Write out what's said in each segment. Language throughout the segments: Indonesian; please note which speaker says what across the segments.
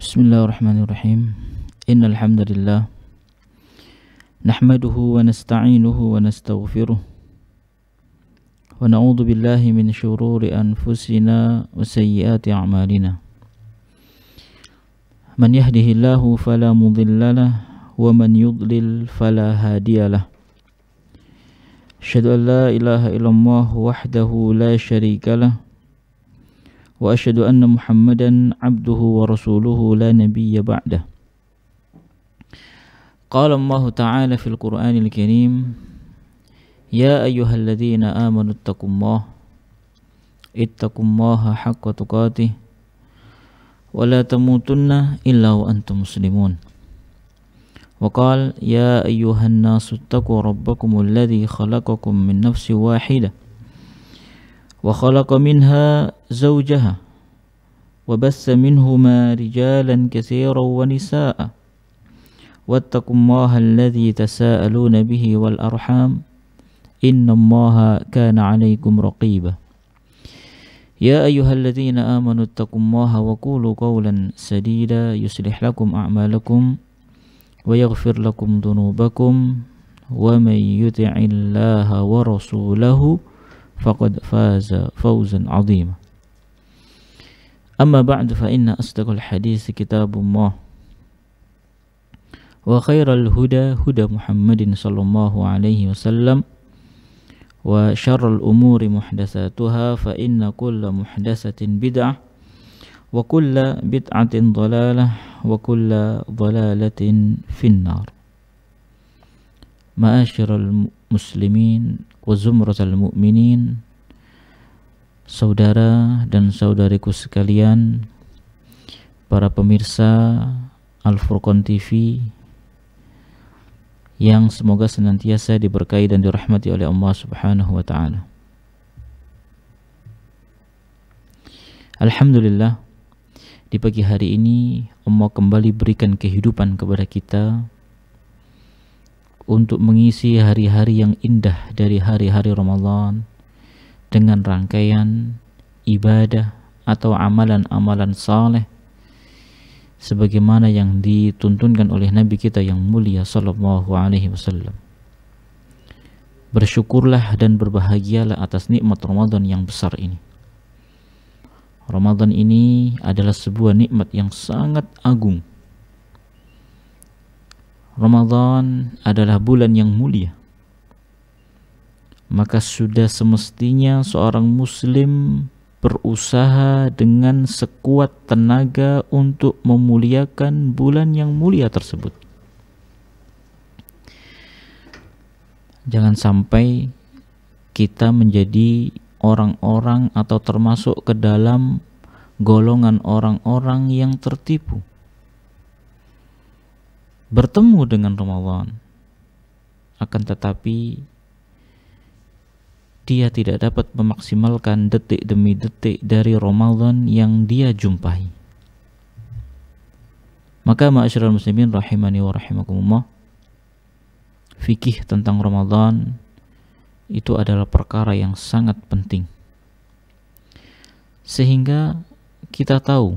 Speaker 1: Bismillahirrahmanirrahim. Innal hamdalillah nahmaduhu wa nasta'inuhu wa nastaghfiruh wa na'udzu billahi min shururi anfusina wa sayyiati a'malina. Man yahdihillahu fala mudilla lahu wa man yudlil fala hadiya lahu. Asyhadu an la ilaha illallah wahdahu la syarika lahu wa asyhadu anna Muhammadan abduhu wa rasuluhu la nabiyya ba'dah. Qala Allah Ta'ala fil Qur'anil Karim, ya ayyuhalladzina amanu ittaqullaha haqqa tuqatih wa la tamutunna illa wa antum muslimun. Wa qala ya ayyuhan nasu ittaqu rabbakumul ladzi khalaqakum min nafsin wahidah wa khalaqa minha zawjaha wa bassa minhuma rijalan katsiran wa nisaa'a wattaqullaha alladzi tasaaluna bihi wal arham innallaha kana 'alaykum raqiba. Ya ayyuhalladzina amanu ittaqullaha wa qulu qawlan sadida yuslih lakum a'malakum wa yaghfir lakum dhunubakum wa may yuti'illaha wa rasulahu faqad faza fawzan 'azima. Amma ba'du fa inna asdaqal hadits kitabullah wa khairal huda huda Muhammadin sallallahu alaihi wasallam wa syarrul umuri muhdatsatuha fa inna kulla muhdatsatin bid'ah wa kulla bid'atin dhalalah wa kulla dhalalatin finnar. Ma'asyiral muslimin wa zumratal mu'minin, saudara dan saudariku sekalian, para pemirsa Al-Furqan TV yang semoga senantiasa diberkahi dan dirahmati oleh Allah Subhanahu wa taala. Alhamdulillah, di pagi hari ini Allah kembali berikan kehidupan kepada kita untuk mengisi hari-hari yang indah dari hari-hari Ramadan dengan rangkaian ibadah atau amalan-amalan saleh sebagaimana yang dituntunkan oleh Nabi kita yang mulia sallallahu alaihi wasallam. Bersyukurlah dan berbahagialah atas nikmat Ramadan yang besar ini. Ramadan ini adalah sebuah nikmat yang sangat agung. Ramadan adalah bulan yang mulia. Maka sudah semestinya seorang muslim berusaha dengan sekuat tenaga untuk memuliakan bulan yang mulia tersebut. Jangan sampai kita menjadi orang-orang atau termasuk ke dalam golongan orang-orang yang tertipu. Bertemu dengan Ramadan, akan tetapi dia tidak dapat memaksimalkan detik demi detik dari Ramadan yang dia jumpai. Maka ma'asyiral muslimin rahimani wa rahimakumullah, fikih tentang Ramadan itu adalah perkara yang sangat penting, sehingga kita tahu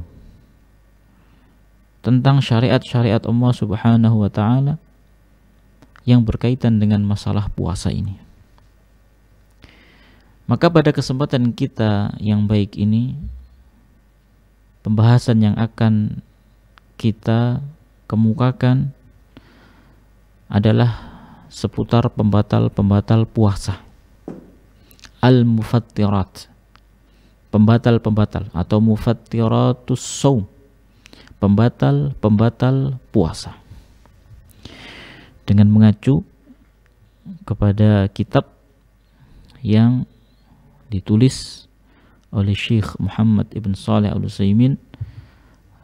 Speaker 1: tentang syariat-syariat Allah Subhanahu wa taala yang berkaitan dengan masalah puasa ini. Maka pada kesempatan kita yang baik ini, pembahasan yang akan kita kemukakan adalah seputar pembatal-pembatal puasa. Al-mufattirat, pembatal-pembatal atau mufattiratus shaum, pembatal-pembatal puasa. Dengan mengacu kepada kitab yang ditulis oleh Syekh Muhammad ibn Shalih Al-Utsaimin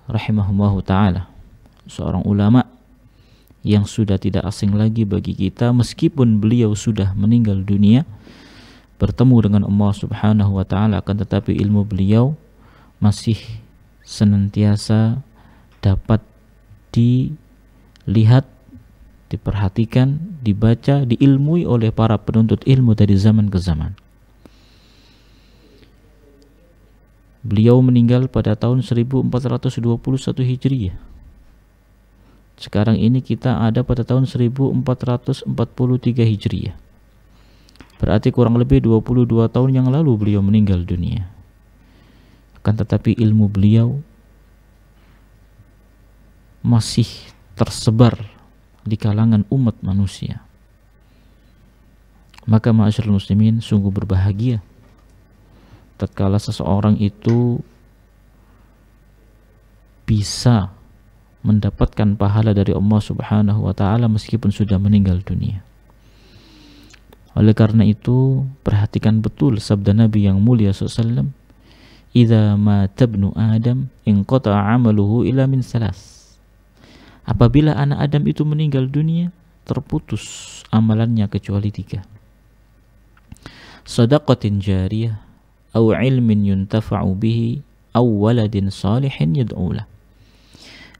Speaker 1: rahimahullahu ta'ala, seorang ulama yang sudah tidak asing lagi bagi kita meskipun beliau sudah meninggal dunia, bertemu dengan Allah Subhanahu wa ta'ala, akan tetapi ilmu beliau masih senantiasa dapat dilihat, diperhatikan, dibaca, diilmui oleh para penuntut ilmu dari zaman ke zaman. Beliau meninggal pada tahun 1421 Hijriah. Sekarang ini kita ada pada tahun 1443 Hijriah. Berarti kurang lebih 22 tahun yang lalu beliau meninggal dunia. Akan tetapi ilmu beliau masih tersebar di kalangan umat manusia. Maka ma'asyiral muslimin, sungguh berbahagia tatkala seseorang itu bisa mendapatkan pahala dari Allah Subhanahu wa taala meskipun sudah meninggal dunia. Oleh karena itu, perhatikan betul sabda Nabi yang mulia SAW, "Idza mata ibnu Adam inqata'a 'amaluhu illa min salas." Apabila anak Adam itu meninggal dunia, terputus amalannya kecuali 3. Shadaqatin jariyah, aw ilmin yuntafa'u bihi, aw waladin salihin yad'u lah.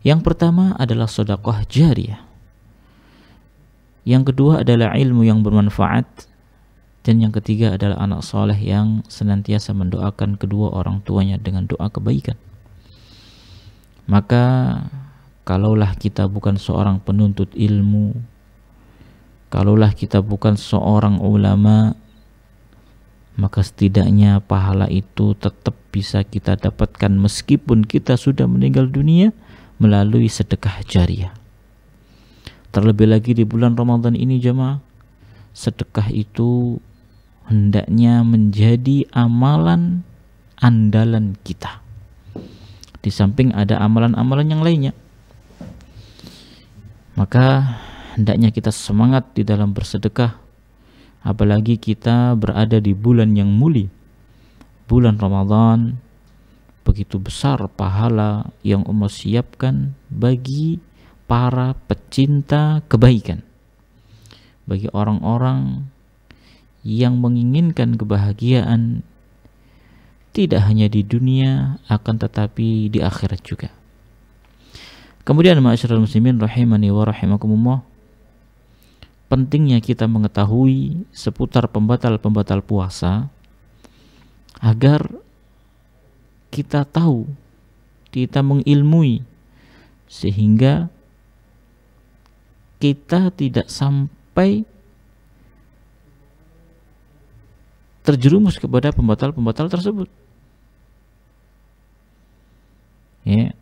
Speaker 1: Yang pertama adalah sedekah jariyah. Yang kedua adalah ilmu yang bermanfaat, dan yang ketiga adalah anak soleh yang senantiasa mendoakan kedua orang tuanya dengan doa kebaikan. Maka kalaulah kita bukan seorang penuntut ilmu, kalaulah kita bukan seorang ulama, maka setidaknya pahala itu tetap bisa kita dapatkan meskipun kita sudah meninggal dunia melalui sedekah jariyah. Terlebih lagi di bulan Ramadan ini jemaah, sedekah itu hendaknya menjadi amalan andalan kita. Di samping ada amalan-amalan yang lainnya, maka hendaknya kita semangat di dalam bersedekah. Apalagi kita berada di bulan yang mulia, bulan Ramadan. Begitu besar pahala yang Allah siapkan bagi para pecinta kebaikan, bagi orang-orang yang menginginkan kebahagiaan tidak hanya di dunia akan tetapi di akhirat juga. Kemudian ma'asyiral muslimin rahimani wa rahimakumullah, pentingnya kita mengetahui seputar pembatal-pembatal puasa agar kita tahu, kita mengilmui, sehingga kita tidak sampai terjerumus kepada pembatal-pembatal tersebut, ya,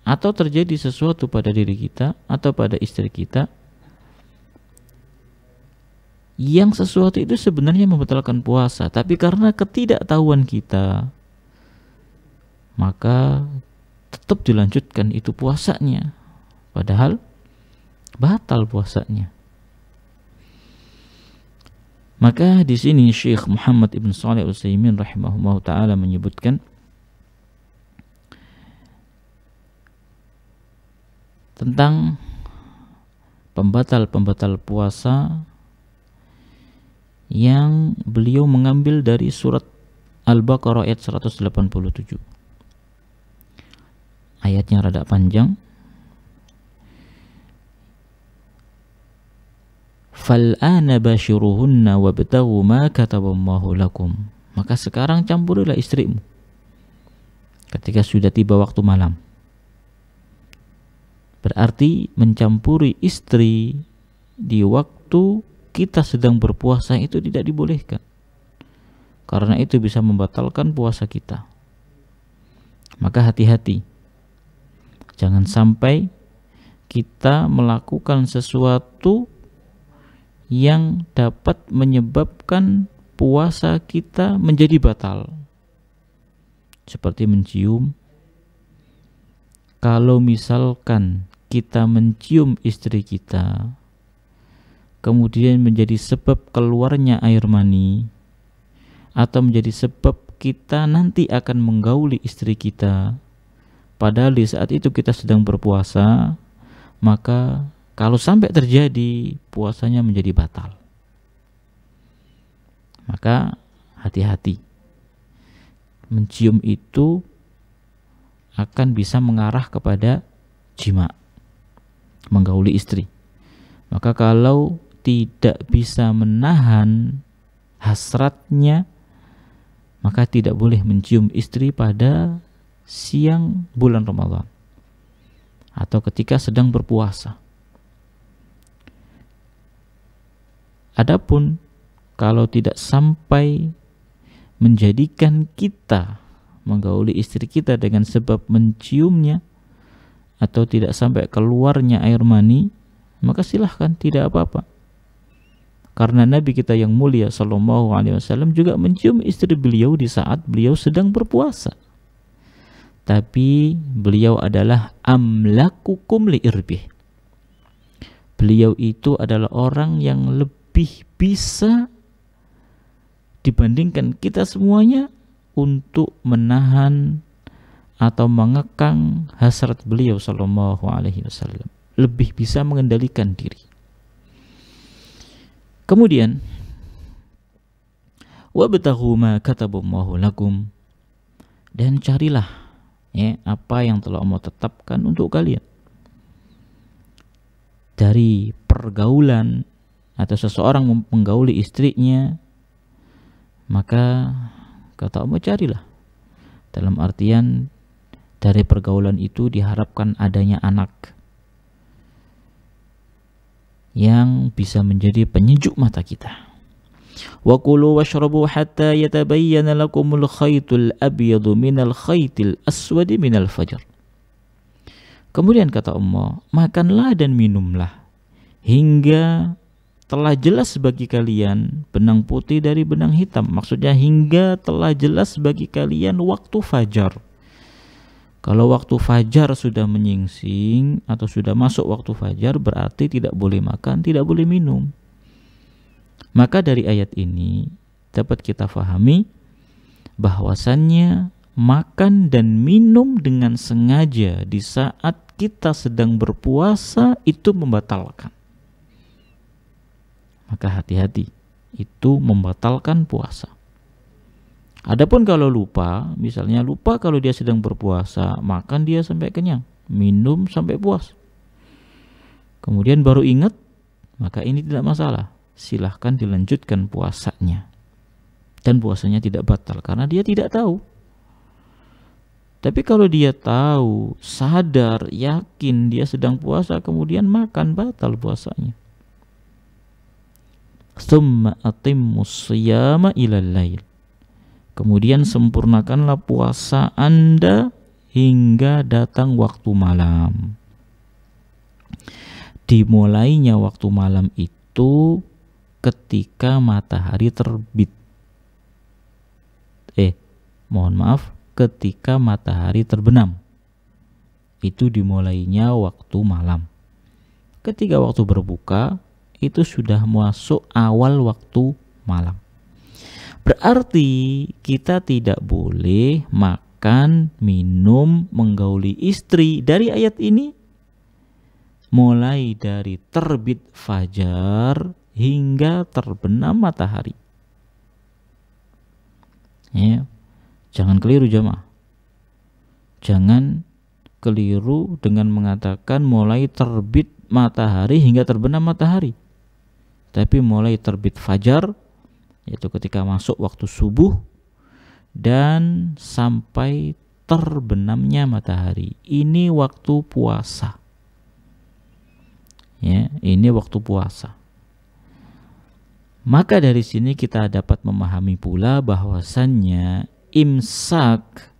Speaker 1: atau terjadi sesuatu pada diri kita atau pada istri kita yang sesuatu itu sebenarnya membatalkan puasa, tapi karena ketidaktahuan kita maka tetap dilanjutkan itu puasanya, padahal batal puasanya. Maka di sini Syekh Muhammad Ibn Shalih Al-Utsaimin rahimahullah taala menyebutkan tentang pembatal-pembatal puasa yang beliau mengambil dari surat Al-Baqarah ayat 187. Ayatnya rada panjang. Fal'ana bashiruhunna wabtaghu ma kataballahu lakum. Maka sekarang campurilah istrimu ketika sudah tiba waktu malam. Berarti mencampuri istri di waktu kita sedang berpuasa itu tidak dibolehkan, karena itu bisa membatalkan puasa kita. Maka hati-hati, jangan sampai kita melakukan sesuatu yang dapat menyebabkan puasa kita menjadi batal, seperti mencium. Kalau misalkan kita mencium istri kita, kemudian menjadi sebab keluarnya air mani, atau menjadi sebab kita nanti akan menggauli istri kita, padahal di saat itu kita sedang berpuasa, maka kalau sampai terjadi, puasanya menjadi batal. Maka hati-hati, mencium itu akan bisa mengarah kepada jima, menggauli istri. Maka kalau tidak bisa menahan hasratnya, maka tidak boleh mencium istri pada siang bulan Ramadan atau ketika sedang berpuasa. Adapun kalau tidak sampai menjadikan kita menggauli istri kita dengan sebab menciumnya atau tidak sampai keluarnya air mani, maka silahkan, tidak apa-apa. Karena Nabi kita yang mulia sallallahu alaihi wasallam juga mencium istri beliau di saat beliau sedang berpuasa. Tapi beliau adalah amlakukum liirbih. Beliau itu adalah orang yang lebih bisa dibandingkan kita semuanya untuk menahan atau mengekang hasrat beliau sallallahu alaihi wasallam. Lebih bisa mengendalikan diri. Kemudian wabtaghu ma kataballahu lakum, dan carilah apa yang telah Allah tetapkan untuk kalian dari pergaulan atau seseorang menggauli istrinya, maka kata Allah carilah, dalam artian dari pergaulan itu diharapkan adanya anak yang bisa menjadi penyejuk mata kita. Wa kulu washrabu hatta yatabayyana lakumul khaytul abyadu minal khaytil aswadi minal fajr. Kemudian kata Allah, makanlah dan minumlah hingga telah jelas bagi kalian benang putih dari benang hitam. Maksudnya hingga telah jelas bagi kalian waktu fajar. Kalau waktu fajar sudah menyingsing atau sudah masuk waktu fajar, berarti tidak boleh makan, tidak boleh minum. Maka dari ayat ini dapat kita fahami bahwasannya makan dan minum dengan sengaja di saat kita sedang berpuasa itu membatalkan. Maka hati-hati, itu membatalkan puasa. Adapun kalau lupa, misalnya lupa kalau dia sedang berpuasa, makan dia sampai kenyang, minum sampai puas, kemudian baru ingat, maka ini tidak masalah. Silahkan dilanjutkan puasanya. Dan puasanya tidak batal karena dia tidak tahu. Tapi kalau dia tahu, sadar, yakin dia sedang puasa, kemudian makan, batal puasanya. Tsumma atimmus shiyama ilal lail. Kemudian sempurnakanlah puasa Anda hingga datang waktu malam. Dimulainya waktu malam itu ketika matahari terbit. Ketika matahari terbenam. Itu dimulainya waktu malam. Ketika waktu berbuka, itu sudah masuk awal waktu malam. Berarti kita tidak boleh makan, minum, menggauli istri dari ayat ini mulai dari terbit fajar hingga terbenam matahari. Ya, jangan keliru jamaah. Jangan keliru dengan mengatakan mulai terbit matahari hingga terbenam matahari. Tapi mulai terbit fajar, yaitu ketika masuk waktu subuh, dan sampai terbenamnya matahari. Ini waktu puasa. Ya, ini waktu puasa. Maka dari sini kita dapat memahami pula bahwasannya imsak,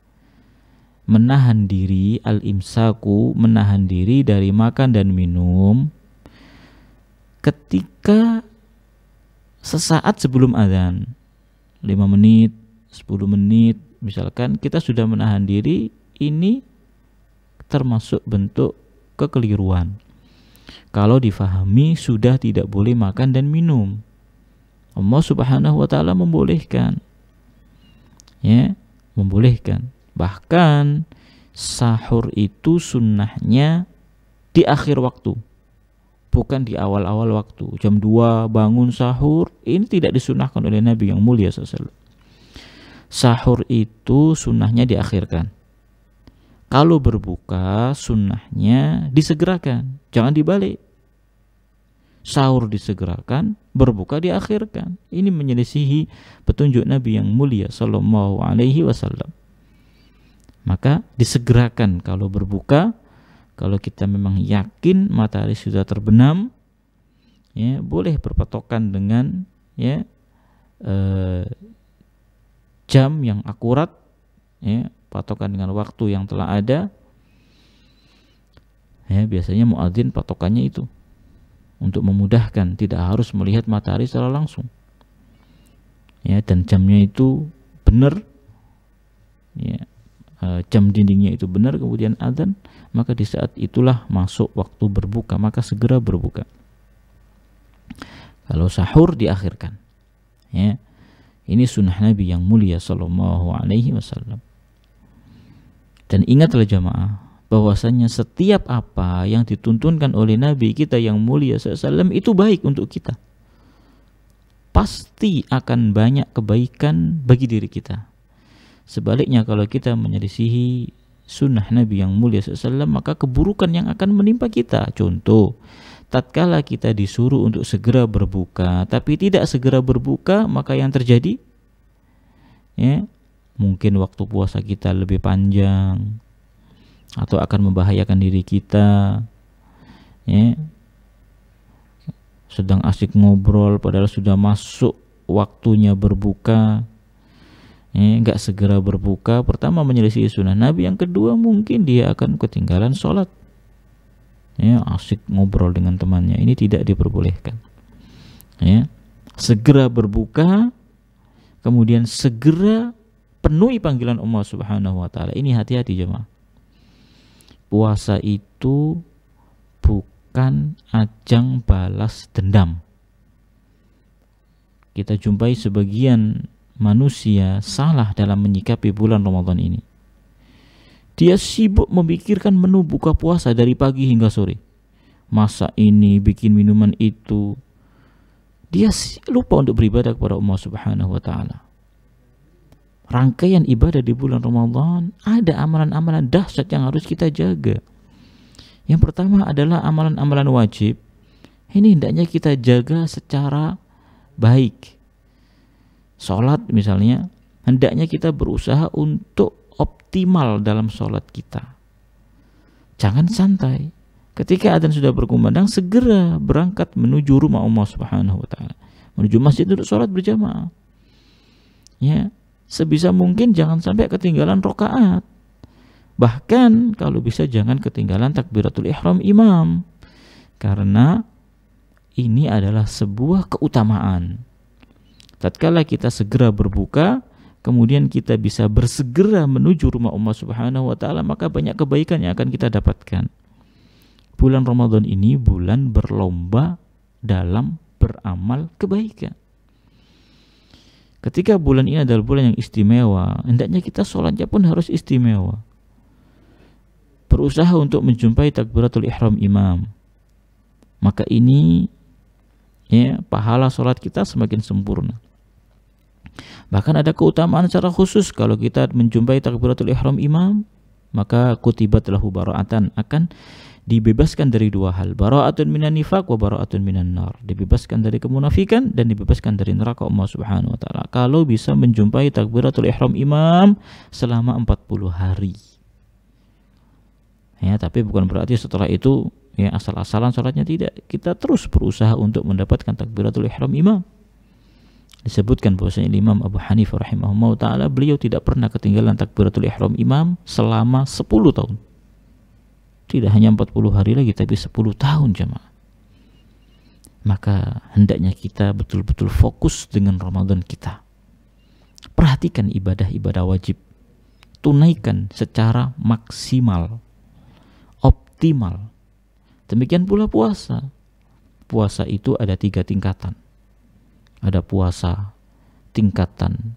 Speaker 1: menahan diri, al-imsaku, menahan diri dari makan dan minum ketika sesaat sebelum azan, 5 menit, 10 menit, misalkan kita sudah menahan diri, ini termasuk bentuk kekeliruan. Kalau difahami sudah tidak boleh makan dan minum. Allah Subhanahu wa taala membolehkan. Ya, membolehkan. Bahkan sahur itu sunnahnya di akhir waktu, bukan di awal-awal waktu. Jam 2 bangun sahur, ini tidak disunahkan oleh Nabi yang mulia SAW. Sahur itu sunnahnya diakhirkan. Kalau berbuka sunnahnya disegerakan, jangan dibalik. Sahur disegerakan, berbuka diakhirkan. Ini menyelisihi petunjuk Nabi yang mulia sallallahu alaihi wasallam. Maka disegerakan kalau berbuka. Kalau kita memang yakin matahari sudah terbenam, ya boleh berpatokan dengan ya jam yang akurat, ya patokan dengan waktu yang telah ada. Ya biasanya muadzin patokannya itu untuk memudahkan, tidak harus melihat matahari secara langsung. Ya, dan jamnya itu benar, ya, jam dindingnya itu benar, kemudian adzan, maka di saat itulah masuk waktu berbuka, maka segera berbuka. Kalau sahur diakhirkan. Ya, ini sunnah Nabi yang mulia sallallahu alaihi wasallam. Dan ingatlah jamaah, bahwasanya setiap apa yang dituntunkan oleh Nabi kita yang mulia SAW itu baik untuk kita. Pasti akan banyak kebaikan bagi diri kita. Sebaliknya kalau kita menyelisihi sunnah Nabi yang mulia SAW, maka keburukan yang akan menimpa kita. Contoh, tatkala kita disuruh untuk segera berbuka tapi tidak segera berbuka, maka yang terjadi ya mungkin waktu puasa kita lebih panjang, atau akan membahayakan diri kita, ya sedang asik ngobrol padahal sudah masuk waktunya berbuka, ya nggak segera berbuka. Pertama menyelisih sunnah Nabi, yang kedua mungkin dia akan ketinggalan sholat, ya asik ngobrol dengan temannya. Ini tidak diperbolehkan. Ya segera berbuka, kemudian segera penuhi panggilan Allah Subhanahu wa taala. Ini hati-hati jemaah. Puasa itu bukan ajang balas dendam. Kita jumpai sebagian manusia salah dalam menyikapi bulan Ramadan ini. Dia sibuk memikirkan menu buka puasa dari pagi hingga sore. Masak ini, bikin minuman itu. Dia lupa untuk beribadah kepada Allah Subhanahu wa taala. Rangkaian ibadah di bulan Ramadan ada amalan-amalan dahsyat yang harus kita jaga. Yang pertama adalah amalan-amalan wajib. Ini hendaknya kita jaga secara baik. Sholat misalnya, hendaknya kita berusaha untuk optimal dalam sholat kita. Jangan santai. Ketika adzan sudah berkumandang, segera berangkat menuju rumah Allah Subhanahu wa taala, menuju masjid untuk sholat berjamaah. Ya, sebisa mungkin jangan sampai ketinggalan rakaat. Bahkan kalau bisa jangan ketinggalan takbiratul ihram imam, karena ini adalah sebuah keutamaan. Tatkala kita segera berbuka, kemudian kita bisa bersegera menuju rumah Allah Subhanahu wa taala, maka banyak kebaikan yang akan kita dapatkan. Bulan Ramadan ini bulan berlomba dalam beramal kebaikan. Ketika bulan ini adalah bulan yang istimewa, hendaknya kita sholatnya pun harus istimewa. Berusaha untuk menjumpai takbiratul ihram imam. Maka ini ya pahala sholat kita semakin sempurna. Bahkan ada keutamaan secara khusus kalau kita menjumpai takbiratul ihram imam, maka kutibat lahu bara'atan, akan dibebaskan dari dua hal, bara'atun minan nifaq wa bara'atun minan nar, dibebaskan dari kemunafikan dan dibebaskan dari neraka Allah Subhanahu wa taala kalau bisa menjumpai takbiratul ihram imam selama 40 hari. Ya, tapi bukan berarti setelah itu ya asal-asalan sholatnya, tidak. Kita terus berusaha untuk mendapatkan takbiratul ihram imam. Disebutkan bahwasanya Imam Abu Hanifah rahimahullah taala, beliau tidak pernah ketinggalan takbiratul ihram imam selama 10 tahun. Tidak hanya 40 hari lagi, tapi 10 tahun jemaah. Maka hendaknya kita betul-betul fokus dengan Ramadan kita. Perhatikan ibadah-ibadah wajib, tunaikan secara maksimal, optimal. Demikian pula puasa. Puasa itu ada 3 tingkatan. Ada puasa tingkatan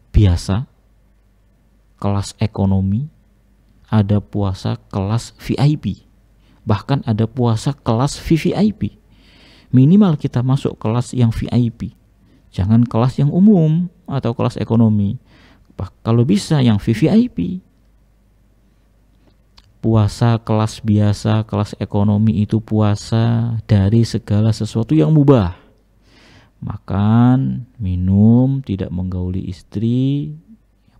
Speaker 1: biasa, kelas ekonomi, ada puasa kelas VIP, bahkan ada puasa kelas VVIP. Minimal kita masuk kelas yang VIP, jangan kelas yang umum atau kelas ekonomi. Kalau bisa yang VVIP. Puasa kelas biasa, kelas ekonomi itu puasa dari segala sesuatu yang mubah. Makan, minum, tidak menggauli istri,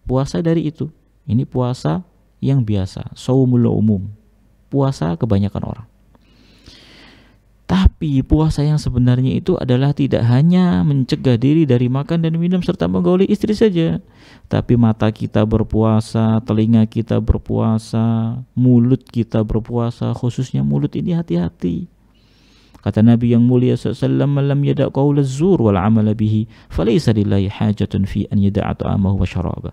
Speaker 1: puasa dari itu. Ini puasa yang biasa, shaumul umum, puasa kebanyakan orang. Tapi puasa yang sebenarnya itu adalah tidak hanya mencegah diri dari makan dan minum serta menggauli istri saja, tapi mata kita berpuasa, telinga kita berpuasa, mulut kita berpuasa, khususnya mulut ini hati-hati. Kata Nabi yang mulia SAW, "Man lam yada' qaula az-zur wal 'amala bihi, falaysa lillahi hajatun fi an yada'a ta'amahu wa syarabah."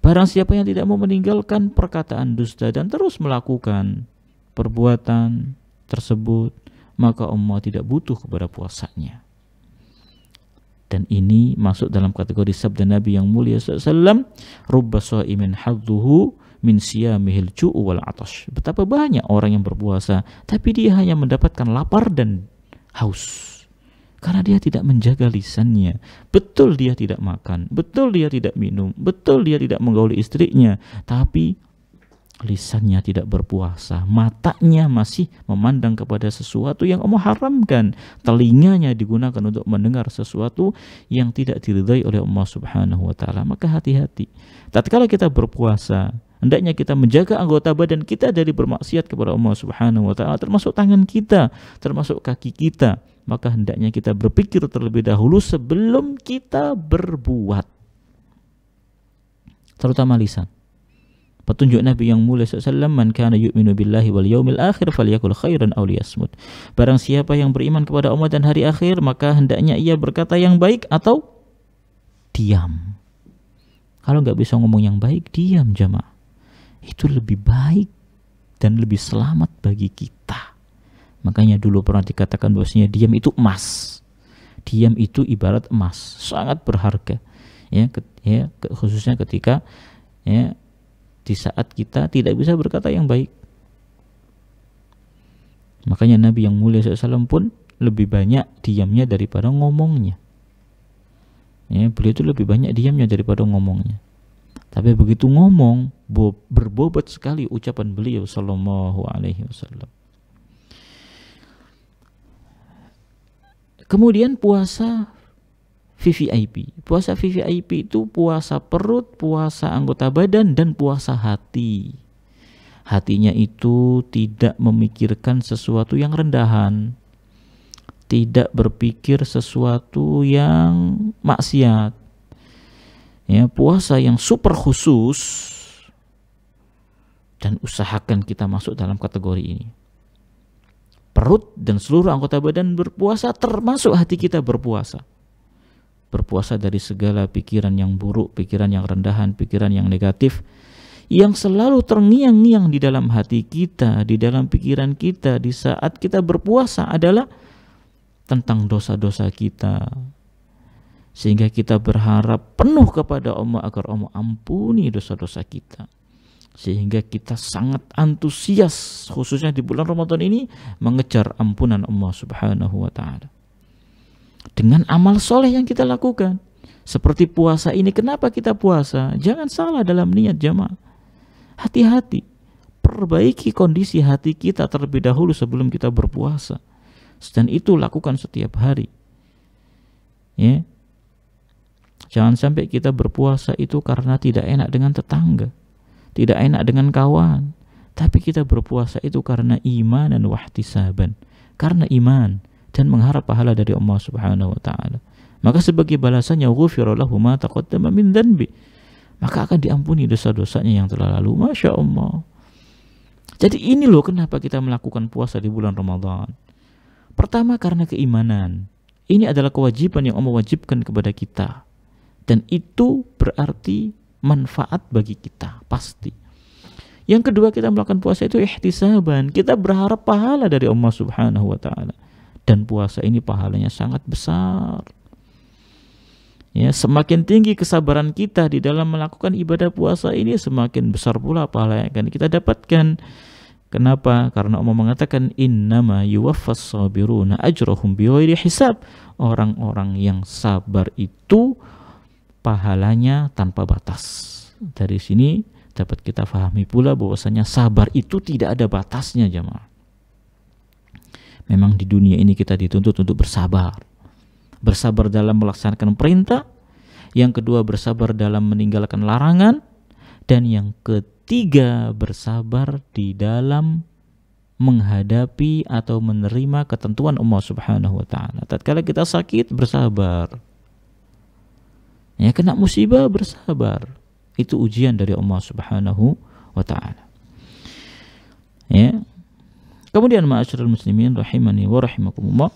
Speaker 1: Barang siapa yang tidak mau meninggalkan perkataan dusta dan terus melakukan perbuatan tersebut, maka Allah tidak butuh kepada puasanya. Dan ini masuk dalam kategori sabda Nabi yang mulia SAW, "Rubba sha'imin hadduhu min siyamihil ju'u wal 'atash." Betapa banyak orang yang berpuasa tapi dia hanya mendapatkan lapar dan haus karena dia tidak menjaga lisannya. Betul dia tidak makan, betul dia tidak minum, betul dia tidak menggauli istrinya, tapi lisannya tidak berpuasa, matanya masih memandang kepada sesuatu yang Allah haramkan, telinganya digunakan untuk mendengar sesuatu yang tidak diridhai oleh Allah Subhanahu wa taala. Maka hati-hati. Tatkala kita berpuasa, hendaknya kita menjaga anggota badan kita dari bermaksiat kepada Allah Subhanahu wa taala, termasuk tangan kita, termasuk kaki kita. Maka hendaknya kita berpikir terlebih dahulu sebelum kita berbuat. Terutama lisan. Petunjuk Nabi yang mulia SAW, "Man kana yu'minu billahi wal yaumil akhir falyakul khairan aw liyasmut." Barang siapa yang beriman kepada Allah dan hari akhir, maka hendaknya ia berkata yang baik atau diam. Kalau nggak bisa ngomong yang baik, diam jamaah. Itu lebih baik dan lebih selamat bagi kita. Makanya dulu pernah dikatakan bahwasanya diam itu emas. Diam itu ibarat emas, sangat berharga. Khususnya ketika di saat kita tidak bisa berkata yang baik. Makanya Nabi yang mulia SAW pun lebih banyak diamnya daripada ngomongnya. Beliau itu lebih banyak diamnya daripada ngomongnya. Tapi begitu ngomong, berbobot sekali ucapan beliau sallallahu alaihi wasallam. Kemudian puasa VVIP. Puasa VVIP itu puasa perut, puasa anggota badan, dan puasa hati. Hatinya itu tidak memikirkan sesuatu yang rendahan, tidak berpikir sesuatu yang maksiat. Puasa yang super khusus, dan usahakan kita masuk dalam kategori ini. Perut dan seluruh anggota badan berpuasa, termasuk hati kita berpuasa. Berpuasa dari segala pikiran yang buruk, pikiran yang rendahan, pikiran yang negatif, yang selalu terngiang-ngiang di dalam hati kita, di dalam pikiran kita di saat kita berpuasa adalah tentang dosa-dosa kita. Sehingga kita berharap penuh kepada Allah agar Allah ampuni dosa-dosa kita. Sehingga kita sangat antusias, khususnya di bulan Ramadan ini, mengejar ampunan Allah Subhanahu wa ta'ala. Dengan amal soleh yang kita lakukan. Seperti puasa ini, kenapa kita puasa? Jangan salah dalam niat jamaah. Hati-hati. Perbaiki kondisi hati kita terlebih dahulu sebelum kita berpuasa. Dan itu lakukan setiap hari. Jangan sampai kita berpuasa itu karena tidak enak dengan tetangga, tidak enak dengan kawan. Tapi kita berpuasa itu karena iman dan wahtisaban. Karena iman dan mengharap pahala dari Allah Subhanahu wa ta'ala. Maka sebagai balasannya, ghufira lahu ma taqaddama min dhanbi. Maka akan diampuni dosa-dosanya yang telah lalu. Masya Allah. Jadi ini loh kenapa kita melakukan puasa di bulan Ramadan. Pertama karena keimanan. Ini adalah kewajiban yang Allah wajibkan kepada kita. Dan itu berarti manfaat bagi kita, pasti. Yang kedua, kita melakukan puasa itu ihtisaban. Kita berharap pahala dari Allah Subhanahu wa ta'ala. Dan puasa ini pahalanya sangat besar. Semakin tinggi kesabaran kita di dalam melakukan ibadah puasa ini, semakin besar pula pahala yang akan kita dapatkan. Kenapa? Karena Allah mengatakan innama yuwaffas sabiruna ajrahum bighairi hisab. Orang-orang yang sabar itu pahalanya tanpa batas. Dari sini dapat kita fahami pula bahwasanya sabar itu tidak ada batasnya jemaah. Memang di dunia ini kita dituntut untuk bersabar. bersabar dalam melaksanakan perintah, yang kedua bersabar dalam meninggalkan larangan, dan yang ketiga bersabar di dalam menghadapi atau menerima ketentuan Allah Subhanahu wa taala. Tatkala kita sakit, bersabar. Ya, kena musibah, bersabar. Itu ujian dari Allah Subhanahu wa taala. Ya. Kemudian ma'asyiral muslimin rahimani wa rahimakumullah.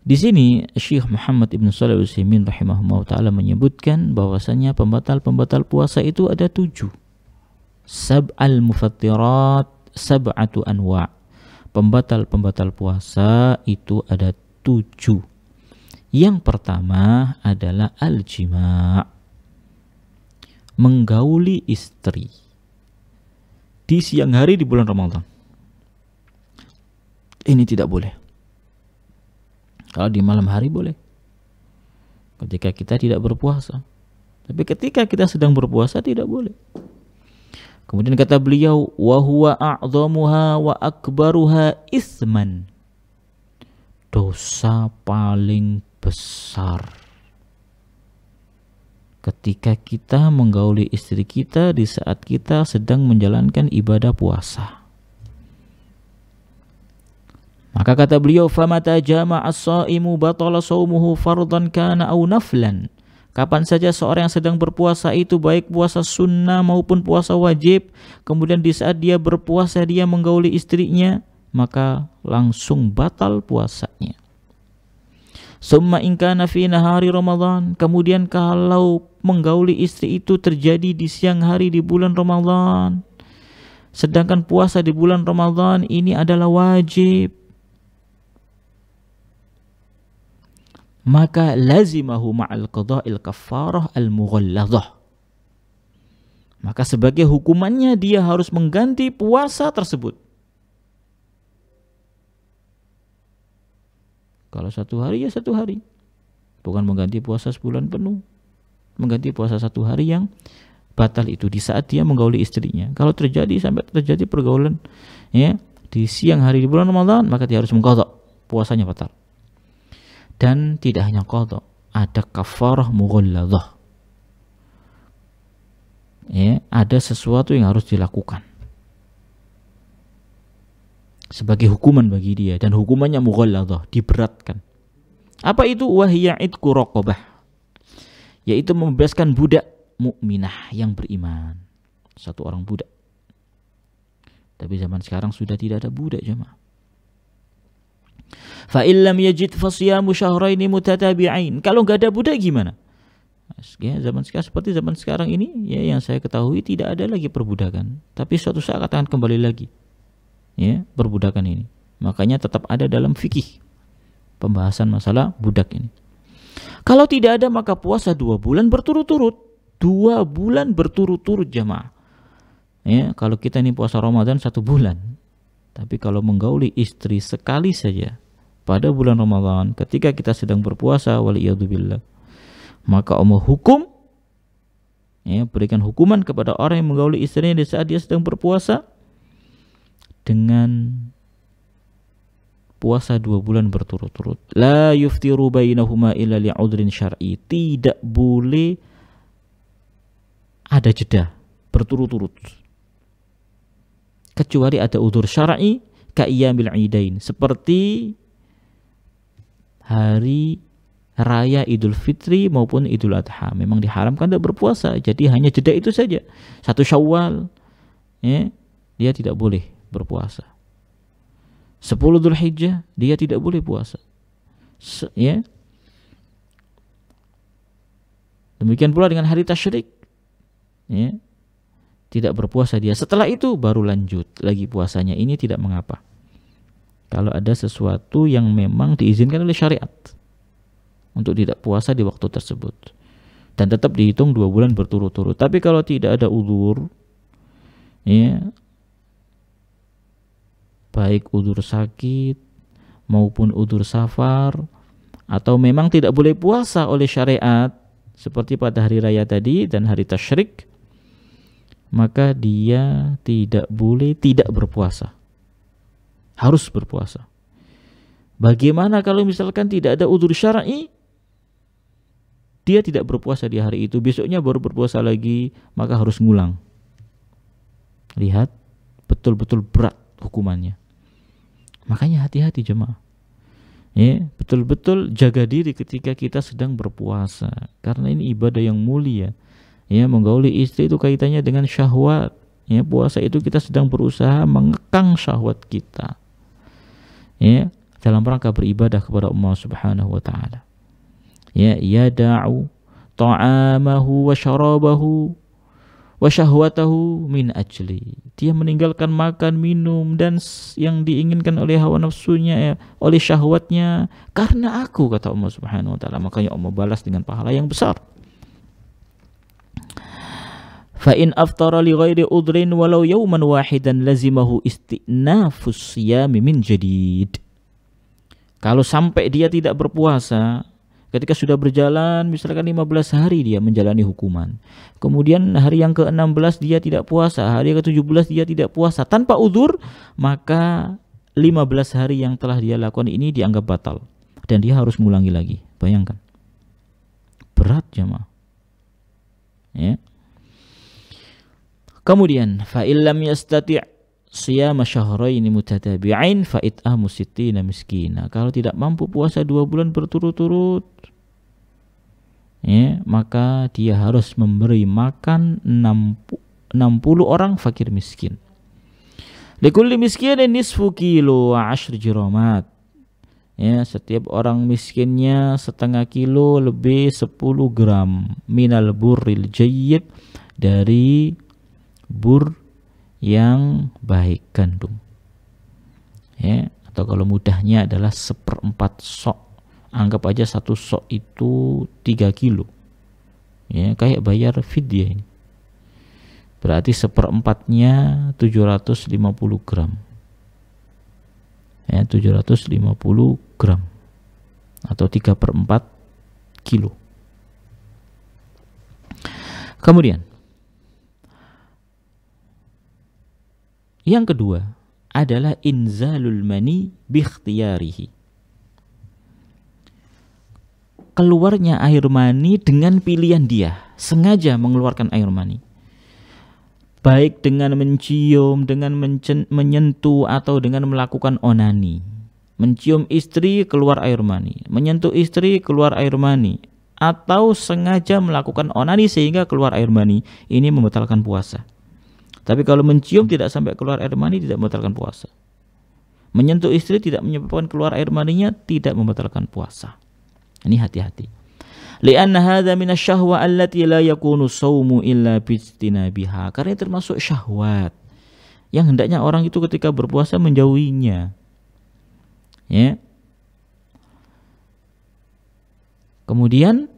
Speaker 1: Di sini Syekh Muhammad Ibn Shalih Al-Utsaimin rahimahullah taala menyebutkan bahwasanya pembatal-pembatal puasa itu ada 7. Sab'al mufattirat sab'atu anwa'. Pembatal-pembatal puasa itu ada 7. Yang pertama adalah al-jima'. Menggauli istri di siang hari di bulan Ramadan. Ini tidak boleh. Kalau di malam hari boleh, ketika kita tidak berpuasa. Tapi ketika kita sedang berpuasa tidak boleh. Kemudian kata beliau, wa huwa a'dhamuha wa akbaruha isman. Dosa paling besar ketika kita menggauli istri kita di saat kita sedang menjalankan ibadah puasa. Maka kata beliau, famata jama'a as-shaimu batala shaumuhu fardhan kana aw naflan. Kapan saja seorang yang sedang berpuasa itu, baik puasa sunnah maupun puasa wajib, kemudian di saat dia berpuasa dia menggauli istrinya, maka langsung batal puasanya. Summa in kana fi nahari Ramadan, kemudian kalau menggauli istri itu terjadi di siang hari di bulan Ramadan, sedangkan puasa di bulan Ramadan ini adalah wajib, maka lazimahu ma'al qada'il kafarah al-mughalladhah. Maka sebagai hukumannya dia harus mengganti puasa tersebut. Kalau 1 hari ya 1 hari, bukan mengganti puasa sebulan penuh. Mengganti puasa 1 hari yang batal itu di saat dia menggauli istrinya. Kalau sampai terjadi pergaulan ya di siang hari di bulan Ramadan, maka dia harus mengqadha, puasanya batal. Dan tidak hanya qadha, ada kafarah mughalladhah. Ya, ada sesuatu yang harus dilakukan sebagai hukuman bagi dia, dan hukumannya mughalladhah, diberatkan. Apa itu? Wahiya idku raqabah, yaitu membebaskan budak mukminah yang beriman, satu orang budak. Tapi zaman sekarang sudah tidak ada budak, jemaah. Fa illam yajid fasiyamu syahraini mutatabi'ain. Kalau enggak ada budak gimana? Ya, zaman sekarang seperti zaman sekarang ini ya, yang saya ketahui tidak ada lagi perbudakan, tapi suatu saat akan kembali lagi ya perbudakan ini. Makanya tetap ada dalam fikih pembahasan masalah budak ini. Kalau tidak ada, maka puasa 2 bulan berturut-turut. 2 bulan berturut-turut, jemaah. Ya, kalau kita ini puasa Ramadan 1 bulan. Tapi kalau menggauli istri sekali saja pada bulan Ramadan ketika kita sedang berpuasa, waliyadzubillah, maka Allah hukum, ya, berikan hukuman kepada orang yang menggauli istrinya di saat dia sedang berpuasa dengan puasa 2 bulan berturut-turut. La yuftiru bainahuma illa li'udrin syar'i. Tidak boleh ada jeda berturut-turut kecuali ada udzur syar'i, ka'iyamil idain, seperti hari raya Idul Fitri maupun Idul Adha. Memang diharamkan tidak berpuasa, jadi hanya jeda itu saja. 1 Syawal ya, dia tidak boleh berpuasa. 10 Dzulhijjah dia tidak boleh puasa. Ya. Demikian pula dengan hari tasyrik. Ya. Tidak berpuasa dia. Setelah itu baru lanjut lagi puasanya. Ini tidak mengapa. Kalau ada sesuatu yang memang diizinkan oleh syariat untuk tidak puasa di waktu tersebut, dan tetap dihitung 2 bulan berturut-turut. Tapi kalau tidak ada udzur, ya, baik udzur sakit maupun udzur safar, atau memang tidak boleh puasa oleh syariat seperti pada hari raya tadi dan hari tasyrik, maka dia tidak boleh tidak berpuasa, harus berpuasa. Bagaimana kalau misalkan tidak ada udzur syar'i, dia tidak berpuasa di hari itu, besoknya baru berpuasa lagi, maka harus ngulang. Lihat, betul-betul berat hukumannya. Makanya hati-hati jemaah. Ya, betul-betul jaga diri ketika kita sedang berpuasa, karena ini ibadah yang mulia. Ya, menggauli istri itu kaitannya dengan syahwat. Ya, puasa itu kita sedang berusaha mengekang syahwat kita. Ya, dalam rangka beribadah kepada Allah Subhanahu wa taala. Ya, yada'u ta'amahu wa syarabahu wa syahwatahu min ajli. Dia meninggalkan makan, minum dan yang diinginkan oleh hawa nafsunya, ya, oleh syahwatnya karena aku, kata Allah Subhanahu wa taala. Makanya Allah balas dengan pahala yang besar. Fa in aftara li ghairi udrin walau yawman wahidan lazimahu istinafus siyami min jadid. Kalau sampai dia tidak berpuasa, ketika sudah berjalan misalkan 15 hari dia menjalani hukuman, kemudian hari yang ke-16 dia tidak puasa, hari yang ke-17 dia tidak puasa tanpa udzur, maka 15 hari yang telah dia lakukan ini dianggap batal dan dia harus mengulangi lagi. Bayangkan, berat jemaah. Ya. Kemudian fa illam yastati' siyama syahraini mutatabi'ain fa it'amu sittina miskina. Kalau tidak mampu puasa 2 bulan berturut-turut, ya, maka dia harus memberi makan 60 orang fakir miskin. Likulli miskinin nisfu kilo wa 10 jiramat. Ya, setiap orang miskinnya setengah kilo lebih 10 gram minal burril jayyid, dari bur yang baik gandum. Ya, atau kalau mudahnya adalah 1/4 sok. Anggap aja 1 sok itu 3 kilo. Ya, kayak bayar fidyah ini. Berarti 1/4-nya 750 gram. Ya, 750 gram. Atau 3/4 kilo. Kemudian yang kedua adalah inzalul mani bikhtiyarihi. Keluarnya air mani dengan pilihan dia, sengaja mengeluarkan air mani. Baik dengan mencium, dengan menyentuh, atau dengan melakukan onani. Mencium istri keluar air mani, menyentuh istri keluar air mani, atau sengaja melakukan onani sehingga keluar air mani. Ini membatalkan puasa. Tapi kalau mencium tidak sampai keluar air mani, tidak membatalkan puasa. Menyentuh istri tidak menyebabkan keluar air maninya, tidak membatalkan puasa. Ini hati-hati. Li'anna hadza minasyahwa allati la yakunu shaumu illa bijtinabiha. Karena ini termasuk syahwat yang hendaknya orang itu ketika berpuasa menjauhinya. Ya. Kemudian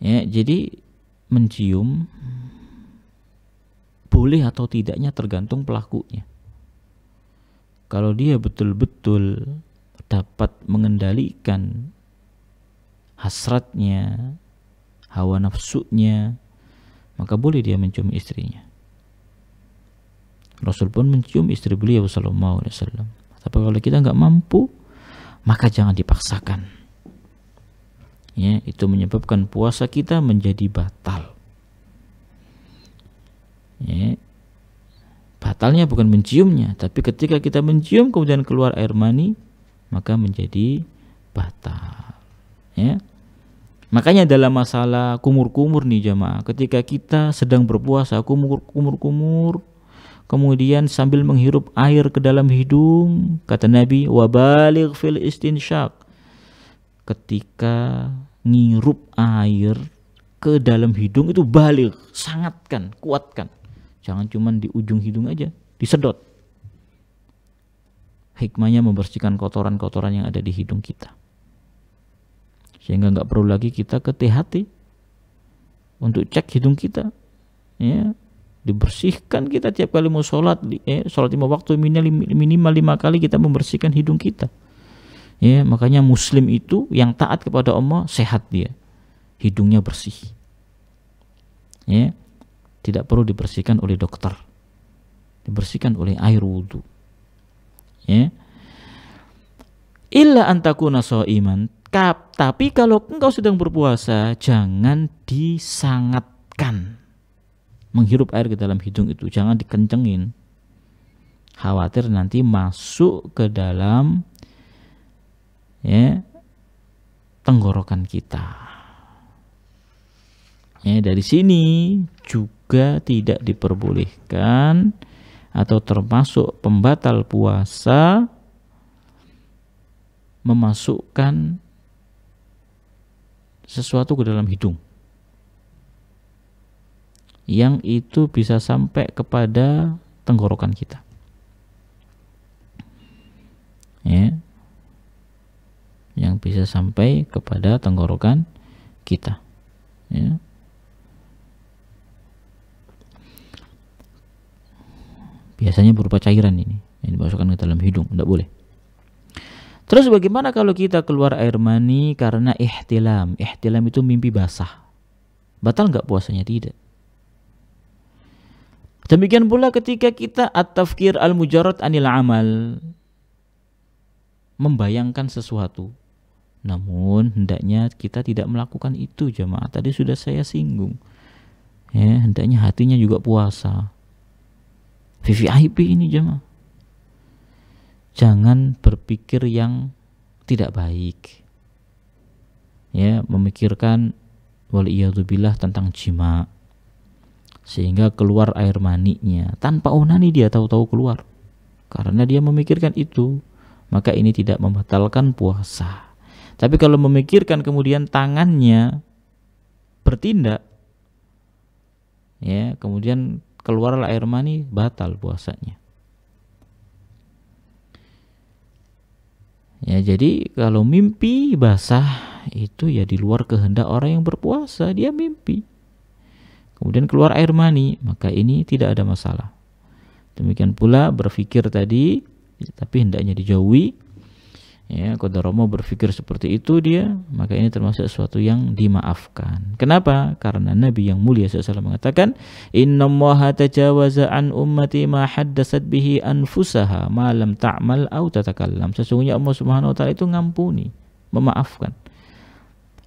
Speaker 1: ya, jadi mencium boleh atau tidaknya tergantung pelakunya. Kalau dia betul-betul dapat mengendalikan hasratnya, hawa nafsunya, maka boleh dia mencium istrinya. Rasul pun mencium istri beliau sallallahu alaihi wasallam. Tapi kalau kita nggak mampu, maka jangan dipaksakan. Ya, itu menyebabkan puasa kita menjadi batal. Ya, batalnya bukan menciumnya, tapi ketika kita mencium kemudian keluar air mani, maka menjadi batal. Ya, makanya dalam masalah kumur-kumur nih jamaah, ketika kita sedang berpuasa kumur-kumur, kemudian sambil menghirup air ke dalam hidung, kata Nabi, wabaligh fil istinsyaq. Ketika ngirup air ke dalam hidung itu balik, sangatkan, kuatkan. Jangan cuma di ujung hidung aja, disedot. Hikmahnya membersihkan kotoran-kotoran yang ada di hidung kita. Sehingga nggak perlu lagi kita ke THT untuk cek hidung kita. Ya, dibersihkan kita tiap kali mau sholat. Sholat 5 waktu minimal 5 kali kita membersihkan hidung kita. Ya, makanya muslim itu yang taat kepada Allah sehat dia, hidungnya bersih. Ya, tidak perlu dibersihkan oleh dokter, dibersihkan oleh air wudhu. Ya. Illa antakuna sha'iman. Tapi kalau engkau sedang berpuasa, jangan disangatkan menghirup air ke dalam hidung itu, jangan dikencengin. Khawatir nanti masuk ke dalam tenggorokan kita. Dari sini juga tidak diperbolehkan atau termasuk pembatal puasa memasukkan sesuatu ke dalam hidung yang itu bisa sampai kepada tenggorokan kita. Yang bisa sampai kepada tenggorokan kita. Biasanya berupa cairan ini yang dimasukkan ke dalam hidung, tidak boleh. Terus bagaimana kalau kita keluar air mani karena ihtilam? Ihtilam itu mimpi basah. Batal nggak puasanya? Tidak. Demikian pula ketika kita at-tafkir al-mujarrad anil amal, membayangkan sesuatu, namun hendaknya kita tidak melakukan itu, jemaah. Tadi sudah saya singgung. Hendaknya hatinya juga puasa. VVIP ini, jemaah. Jangan berpikir yang tidak baik. Memikirkan waliyadzubillah tentang jima, sehingga keluar air maninya tanpa onani, dia tahu-tahu keluar. Karena dia memikirkan itu, maka ini tidak membatalkan puasa. Tapi kalau memikirkan kemudian tangannya bertindak, kemudian keluarlah air mani, batal puasanya. Jadi kalau mimpi basah itu di luar kehendak orang yang berpuasa, dia mimpi kemudian keluar air mani, maka ini tidak ada masalah. Demikian pula berpikir tadi, tapi hendaknya dijauhi. Kalau mau berpikir seperti itu dia, maka ini termasuk sesuatu yang dimaafkan. Kenapa? Karena Nabi yang mulia SAW mengatakan, innallaha tajawaza an ummati ma haddasat bihi anfusaha ma lam ta'mal aw tatakallam. Sesungguhnya Allah Subhanahu wa taala itu ngampuni, memaafkan.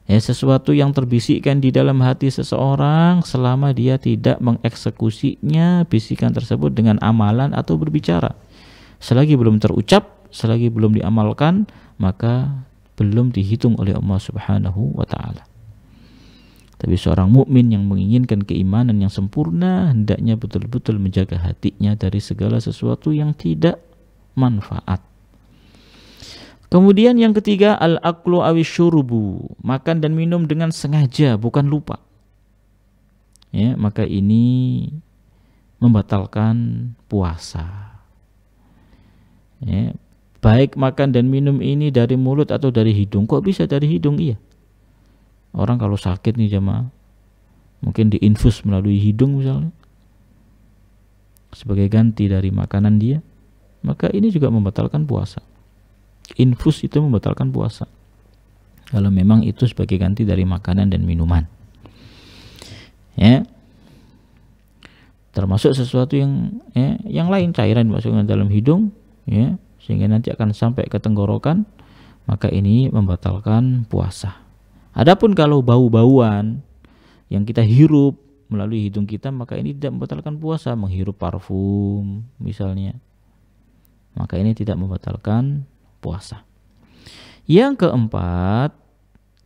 Speaker 1: Sesuatu yang terbisikkan di dalam hati seseorang selama dia tidak mengeksekusinya bisikan tersebut dengan amalan atau berbicara. Selagi belum terucap, selagi belum diamalkan, maka belum dihitung oleh Allah Subhanahu wa taala. Tapi seorang mukmin yang menginginkan keimanan yang sempurna, hendaknya betul-betul menjaga hatinya dari segala sesuatu yang tidak manfaat. Kemudian yang ketiga, al-aklu awisyurubu, makan dan minum dengan sengaja, bukan lupa. Maka ini membatalkan puasa. Baik makan dan minum ini dari mulut atau dari hidung. Kok bisa dari hidung? Iya. Orang kalau sakit nih jemaah, mungkin diinfus melalui hidung misalnya, sebagai ganti dari makanan dia, maka ini juga membatalkan puasa. Infus itu membatalkan puasa kalau memang itu sebagai ganti dari makanan dan minuman. Termasuk sesuatu yang lain, cairan dimasukkan dalam hidung, sehingga nanti akan sampai ke tenggorokan, maka ini membatalkan puasa. Adapun kalau bau-bauan yang kita hirup melalui hidung kita, maka ini tidak membatalkan puasa. Menghirup parfum misalnya, maka ini tidak membatalkan puasa. Yang keempat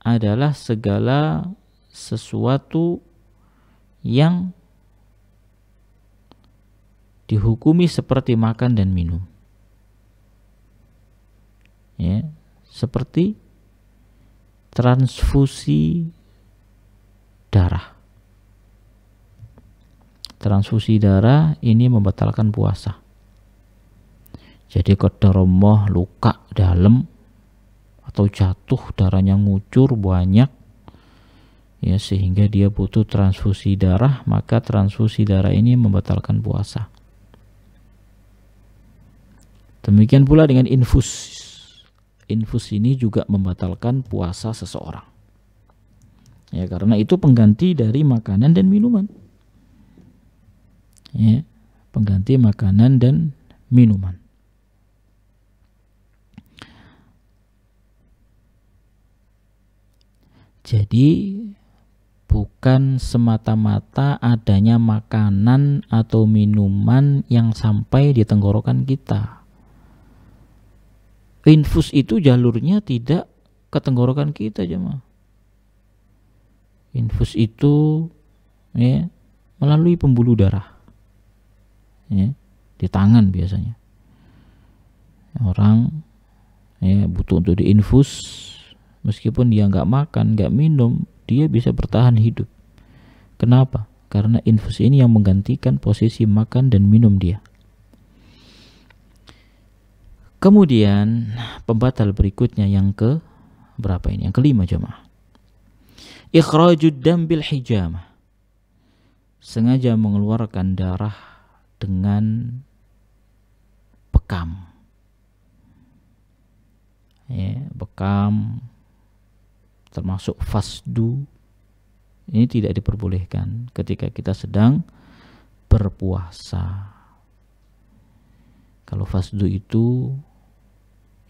Speaker 1: adalah segala sesuatu yang dihukumi seperti makan dan minum. Seperti transfusi darah. Transfusi darah ini membatalkan puasa. Jadi qadarullah luka dalam atau jatuh, darahnya ngucur banyak, sehingga dia butuh transfusi darah, maka transfusi darah ini membatalkan puasa. Demikian pula dengan infus. Infus ini juga membatalkan puasa seseorang. Karena itu pengganti dari makanan dan minuman. Ya, pengganti makanan dan minuman. Jadi bukan semata-mata adanya makanan atau minuman yang sampai di tenggorokan kita. Infus itu jalurnya tidak ke tenggorokan kita, jemaah. Infus itu ya melalui pembuluh darah. Ya, di tangan biasanya. Orang ya butuh untuk diinfus, meskipun dia nggak makan, nggak minum, dia bisa bertahan hidup. Kenapa? Karena infus ini yang menggantikan posisi makan dan minum dia. Kemudian pembatal berikutnya yang ke berapa ini? Yang kelima, jemaah. Ikhrajud dam bil hijamah. Sengaja mengeluarkan darah dengan bekam. Ya, bekam termasuk fasdu ini tidak diperbolehkan ketika kita sedang berpuasa. Kalau fasdu itu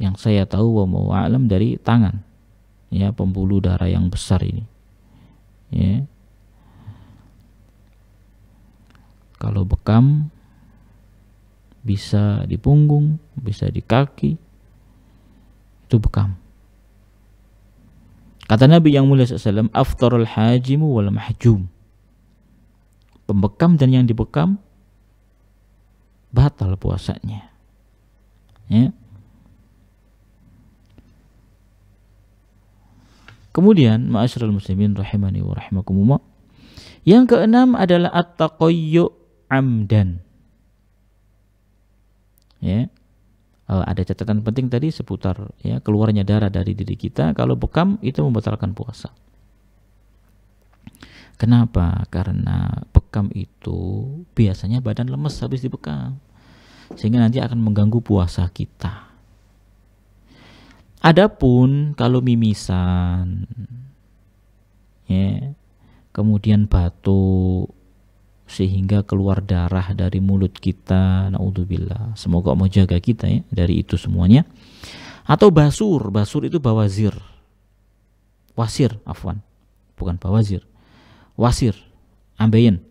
Speaker 1: yang saya tahu wallahu a'lam dari tangan, ya, pembuluh darah yang besar ini, ya. Kalau bekam bisa di punggung, bisa di kaki, itu bekam. Kata Nabi yang mulia SAW, aftarul hajimu wal mahjum. Pembekam dan yang dibekam batal puasanya. Ya. Kemudian ma'asyiral muslimin rahimani wa rahimakumullah, yang keenam adalah at-taqayyu amdan. Ya. Ada catatan penting tadi seputar ya keluarnya darah dari diri kita. Kalau bekam itu membatalkan puasa. Kenapa? Karena bekam itu biasanya badan lemes habis dibekam, sehingga nanti akan mengganggu puasa kita. Adapun kalau mimisan, ya, kemudian batuk sehingga keluar darah dari mulut kita, naudzubillah, semoga Allah jaga kita ya dari itu semuanya. Atau basur itu bawazir, wasir, afwan, bukan bawazir, wasir, ambeien.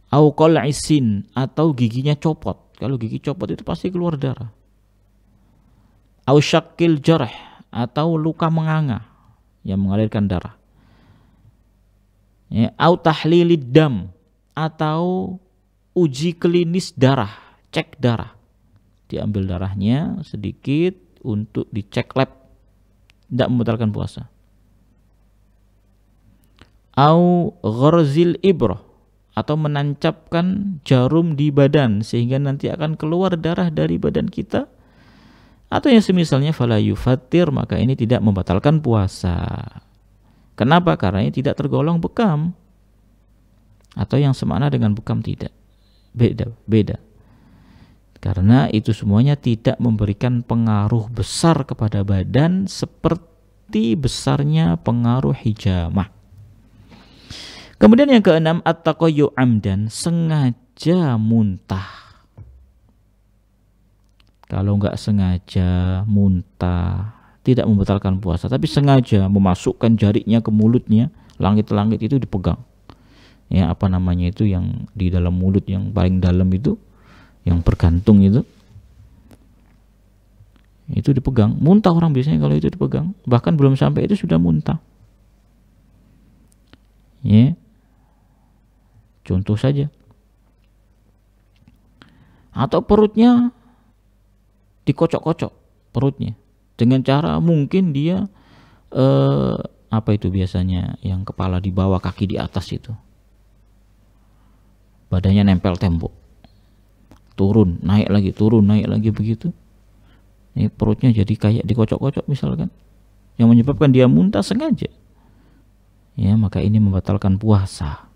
Speaker 1: Au qal'isin, atau giginya copot. Kalau gigi copot itu pasti keluar darah. Au syakil jarh, atau luka menganga yang mengalirkan darah. Ya, au tahlilid dam, atau uji klinis darah, cek darah. Diambil darahnya sedikit untuk dicek lab, tidak membatalkan puasa. Au gharzil ibrah, atau menancapkan jarum di badan sehingga nanti akan keluar darah dari badan kita, atau yang semisalnya fala yufattir, maka ini tidak membatalkan puasa. Kenapa? Karena ini tidak tergolong bekam, atau yang semakna dengan bekam tidak. Beda. Karena itu semuanya tidak memberikan pengaruh besar kepada badan seperti besarnya pengaruh hijamah. Kemudian yang keenam, at-taqayyu amdan, sengaja muntah. Kalau nggak sengaja muntah tidak membatalkan puasa, tapi sengaja memasukkan jarinya ke mulutnya, langit-langit itu dipegang. Ya, apa namanya itu yang di dalam mulut yang paling dalam itu, yang bergantung itu dipegang. Muntah orang biasanya kalau itu dipegang, bahkan belum sampai itu sudah muntah. Ya. Contoh saja. Atau perutnya dikocok-kocok perutnya dengan cara mungkin dia apa itu biasanya yang kepala di bawah kaki di atas itu, badannya nempel tembok, turun naik lagi begitu, ini perutnya jadi kayak dikocok-kocok misalkan, yang menyebabkan dia muntah sengaja, ya, maka ini membatalkan puasa.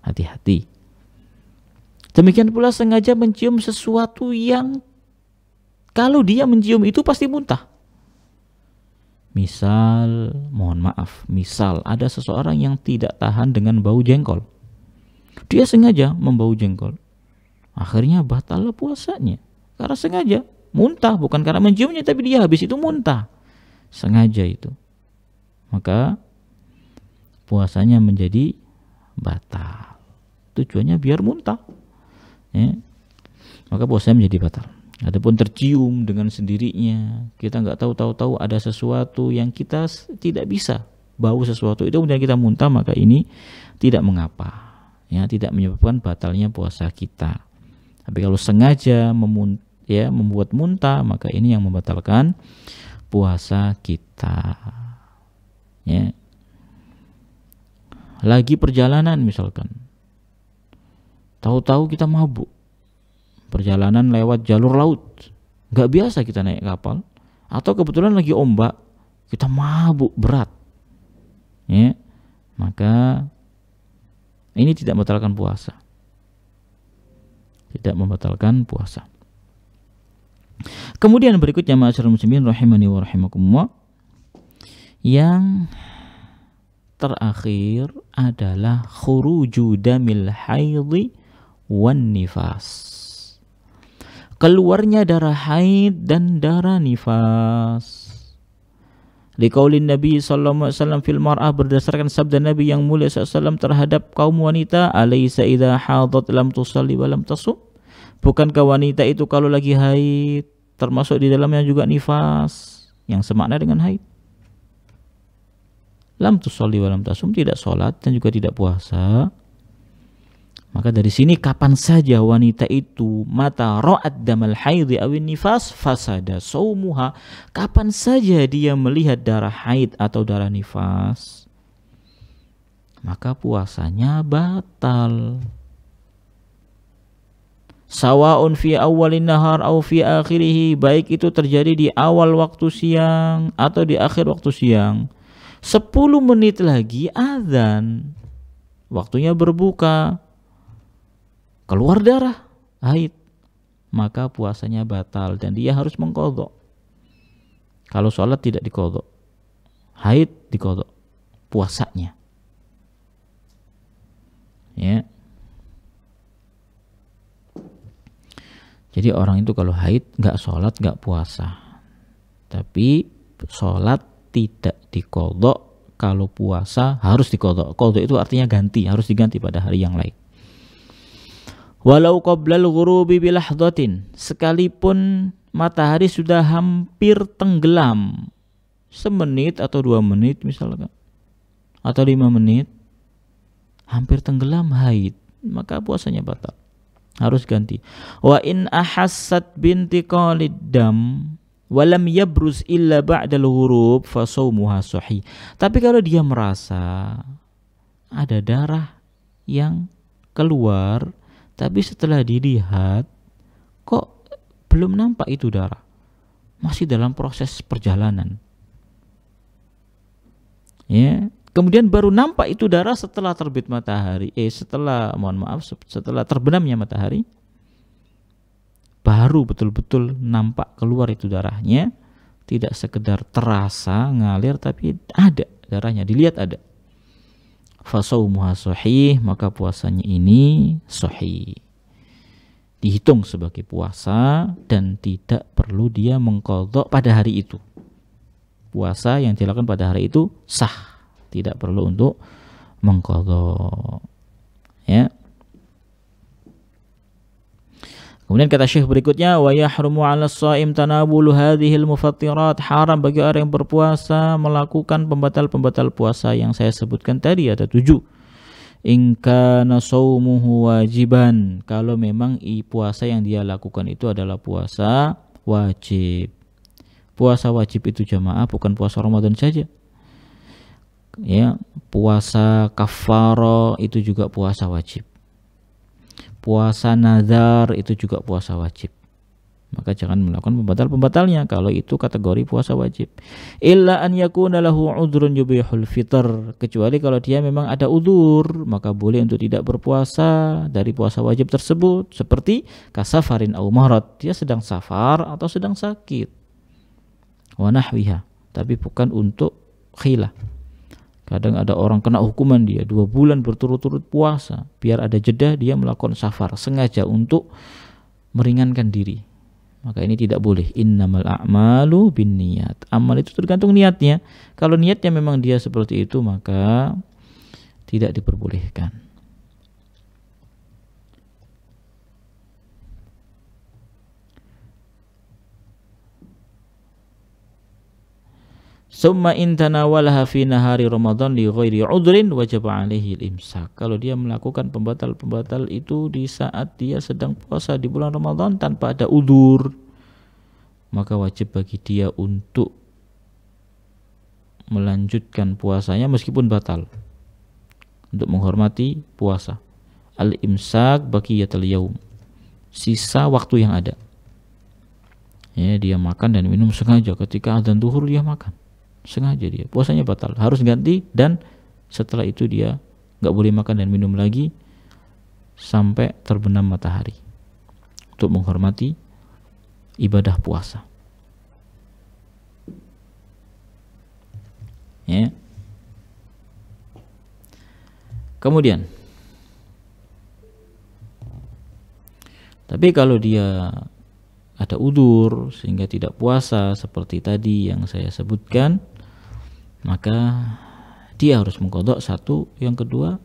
Speaker 1: Hati-hati. Demikian pula sengaja mencium sesuatu yang kalau dia mencium itu pasti muntah. Misal, mohon maaf, misal ada seseorang yang tidak tahan dengan bau jengkol. Dia sengaja membau jengkol, akhirnya batal puasanya karena sengaja muntah, bukan karena menciumnya, tapi dia habis itu muntah sengaja itu, maka puasanya menjadi batal. Tujuannya biar muntah, ya, maka puasanya menjadi batal. Adapun tercium dengan sendirinya, kita nggak tahu ada sesuatu yang kita tidak bisa bau sesuatu itu, kemudian kita muntah, maka ini tidak mengapa, ya, tidak menyebabkan batalnya puasa kita. Tapi kalau sengaja membuat muntah, maka ini yang membatalkan puasa kita. Ya. Lagi perjalanan misalkan, tahu-tahu kita mabuk, perjalanan lewat jalur laut, nggak biasa kita naik kapal, atau kebetulan lagi ombak, kita mabuk berat, ya, maka ini tidak membatalkan puasa, tidak membatalkan puasa. Kemudian berikutnya ma'asyiral muslimin rahimani wa rahimakumullah, yang terakhir adalah khuruju damil haidhi wan nifas, keluarnya darah haid dan darah nifas. Liqaulin Nabi sallallahu alaihi wasallam fil mar'ah, berdasarkan sabda Nabi yang mulia sallallahu terhadap kaum wanita, alaysa idza hadat lam tusalli wa lam tasum, bukankah wanita itu kalau lagi haid termasuk di dalamnya juga nifas yang semakna dengan haid? Lam tusalli wa lam tasum, tidak sholat dan juga tidak puasa. Maka dari sini kapan saja wanita itu mata ra'at damal haidhi awin nifas fasada saumuha, kapan saja dia melihat darah haid atau darah nifas, maka puasanya batal. Sawa'un fi awalin nahar au fi akhirih, baik itu terjadi di awal waktu siang atau di akhir waktu siang. 10 menit lagi azan, waktunya berbuka, keluar darah haid, maka puasanya batal dan dia harus mengqadha. Kalau sholat tidak diqadha, haid diqadha puasanya, ya. Jadi orang itu kalau haid nggak sholat nggak puasa, tapi sholat tidak diqadha, kalau puasa harus diqadha. Qadha itu artinya ganti, harus diganti pada hari yang lain. Walau qoblal ghurubi bilahdatin, sekalipun matahari sudah hampir tenggelam, semenit atau 2 menit misalkan, atau 5 menit, hampir tenggelam haid, maka puasanya batal, harus ganti. Wa in ahassat binti qalid dam walam yabruz illa ba'dal ghurub fa shaumuha sahih. Tapi kalau dia merasa ada darah yang keluar, tapi setelah dilihat kok belum nampak itu darah, masih dalam proses perjalanan, ya, kemudian baru nampak itu darah setelah terbit matahari, setelah terbenamnya matahari, baru betul-betul nampak keluar itu darahnya, tidak sekedar terasa ngalir tapi ada darahnya, dilihat ada. Fasaumuha sahih, maka puasanya ini sahih, dihitung sebagai puasa dan tidak perlu dia mengqadha pada hari itu. Puasa yang dilakukan pada hari itu sah, tidak perlu untuk mengqadha, ya. Kemudian kata Syekh berikutnya, wa yahrumu 'alas shaim tanabulu hadhil mufattirat, haram bagi orang yang berpuasa melakukan pembatal-pembatal puasa yang saya sebutkan tadi, ada 7. In kana shaumuhu wajiban, kalau memang puasa yang dia lakukan itu adalah puasa wajib. Puasa wajib itu jamaah bukan puasa Ramadan saja, ya, puasa kafaro itu juga puasa wajib. Puasa nazar itu juga puasa wajib. Maka jangan melakukan pembatal-pembatalnya kalau itu kategori puasa wajib. Illa an yakuna lahu udhrun yubihul fitr, kecuali kalau dia memang ada udzur, maka boleh untuk tidak berpuasa dari puasa wajib tersebut, seperti kasafarin au marad, dia sedang safar atau sedang sakit, wa nahwiha, tapi bukan untuk khilah. Kadang ada orang kena hukuman dia 2 bulan berturut-turut puasa, biar ada jeda dia melakukan safar sengaja untuk meringankan diri. Maka ini tidak boleh. Innamal a'malu binniyat. Amal itu tergantung niatnya. Kalau niatnya memang dia seperti itu, maka tidak diperbolehkan. Summa in tanawalaha fi nahari Ramadan li ghairi udhrin wajib alaihi al-imsak. Kalau dia melakukan pembatal-pembatal itu di saat dia sedang puasa di bulan Ramadan tanpa ada udzur, maka wajib bagi dia untuk melanjutkan puasanya meskipun batal, untuk menghormati puasa. Al-imsak baqiyatul yaum, sisa waktu yang ada. Ya, dia makan dan minum sengaja ketika azan zuhur dia makan. Sengaja dia, puasanya batal, harus ganti, dan setelah itu dia nggak boleh makan dan minum lagi sampai terbenam matahari untuk menghormati ibadah puasa. Ya. Kemudian, tapi kalau dia ada udzur sehingga tidak puasa seperti tadi yang saya sebutkan, maka dia harus mengqadha satu. Yang kedua,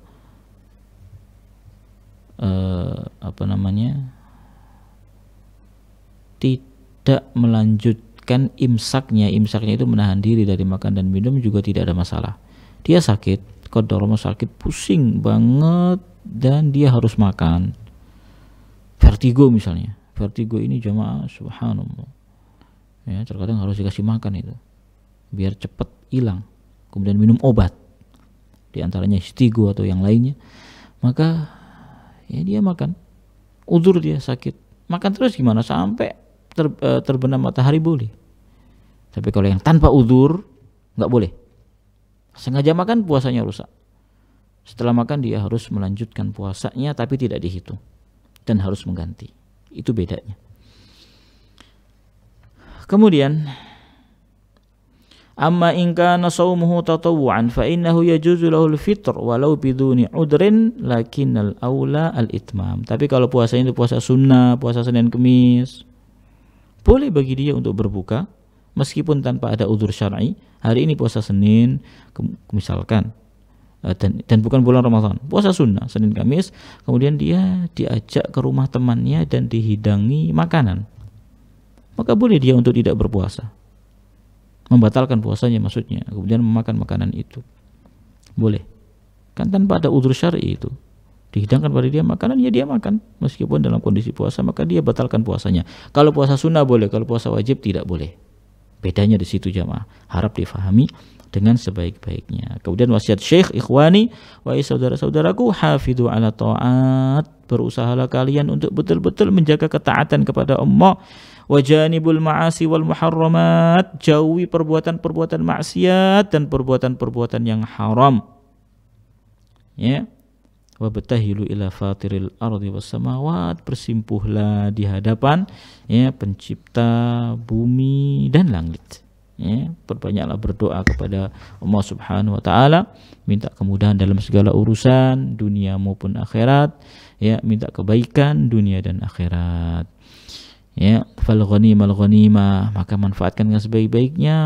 Speaker 1: tidak melanjutkan imsaknya. Imsaknya itu menahan diri dari makan dan minum juga tidak ada masalah. Dia sakit, qadarullah sakit, pusing banget, dan dia harus makan. Vertigo misalnya. Vertigo ini jamaah subhanallah, ya, terkadang harus dikasih makan itu biar cepat hilang, kemudian minum obat di antaranya Stigo atau yang lainnya. Maka ya dia makan, udzur dia sakit, makan terus gimana sampai terbenam matahari boleh. Tapi kalau yang tanpa udzur nggak boleh. Sengaja makan, puasanya rusak. Setelah makan dia harus melanjutkan puasanya, tapi tidak dihitung dan harus mengganti. Itu bedanya. Kemudian, amma in kana shaumuhu tatawwu'an fa innahu yajuzu lahu al-fitr walau biduni udrin lakinnal aula al-itmam. Tapi kalau puasanya itu puasa sunnah, puasa Senin Kamis, boleh bagi dia untuk berbuka meskipun tanpa ada udzur syar'i. Hari ini puasa Senin misalkan, dan bukan bulan Ramadan, puasa sunnah Senin Kamis, kemudian dia diajak ke rumah temannya dan dihidangi makanan, maka boleh dia untuk tidak berpuasa, membatalkan puasanya maksudnya, kemudian memakan makanan itu boleh, kan tanpa ada udzur syar'i. Itu dihidangkan pada dia makanan, ya dia makan meskipun dalam kondisi puasa, maka dia batalkan puasanya. Kalau puasa sunnah boleh, kalau puasa wajib tidak boleh. Bedanya di situ jamaah, harap difahami dengan sebaik-baiknya. Kemudian wasiat Syekh, ikhwani, wahai saudara-saudaraku, hafidhu ala ta'at, berusahalah kalian untuk betul-betul menjaga ketaatan kepada Allah. Wajanibul ma'asi wal muharramat, jauhi perbuatan-perbuatan maksiat dan perbuatan-perbuatan yang haram. Ya. Wabtahilu ila fatiril ardi was samawat, bersimpuhlah di hadapan ya pencipta bumi dan langit. Ya, perbanyaklah berdoa kepada Allah Subhanahu wa taala, minta kemudahan dalam segala urusan dunia maupun akhirat, ya, minta kebaikan dunia dan akhirat. Ya, fal ghanimal ghanimah, maka manfaatkan dengan sebaik-baiknya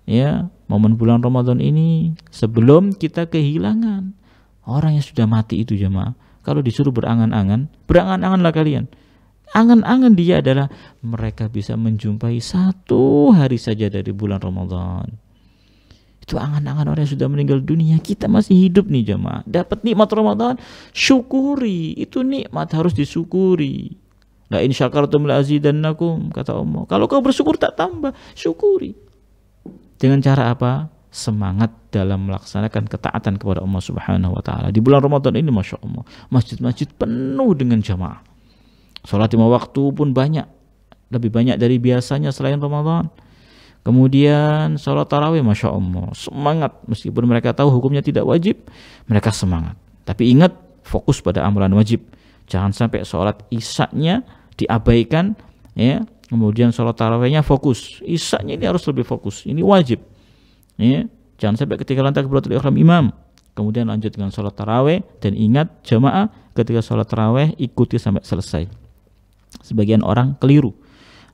Speaker 1: ya momen bulan Ramadan ini sebelum kita kehilangan orang yang sudah mati itu jemaah. Kalau disuruh berangan-angan, berangan-anganlah kalian. Angan-angan dia adalah mereka bisa menjumpai 1 hari saja dari bulan Ramadan. Itu angan-angan orang yang sudah meninggal dunia. Kita masih hidup nih jemaah, dapat nikmat Ramadan, syukuri. Itu nikmat harus disyukuri. La in syakartum la azidannakum, kata Allah. Kalau kau bersyukur tak tambah, syukuri. Dengan cara apa? Semangat dalam melaksanakan ketaatan kepada Allah Subhanahu wa taala. Di bulan Ramadan ini Masya Allah, masjid-masjid penuh dengan jamaah. Salat 5 waktu pun banyak, lebih banyak dari biasanya selain Ramadan. Kemudian salat tarawih Masya Allah, semangat. Meskipun mereka tahu hukumnya tidak wajib, mereka semangat. Tapi ingat, fokus pada amalan wajib. Jangan sampai salat isya-nya diabaikan, ya. Kemudian salat tarawihnya fokus. Isya-nya ini harus lebih fokus, ini wajib. Ya. Jangan sampai ketinggalan takbiratul ihram imam. Kemudian lanjut dengan sholat taraweh, dan ingat jamaah ketika sholat taraweh ikuti sampai selesai. Sebagian orang keliru,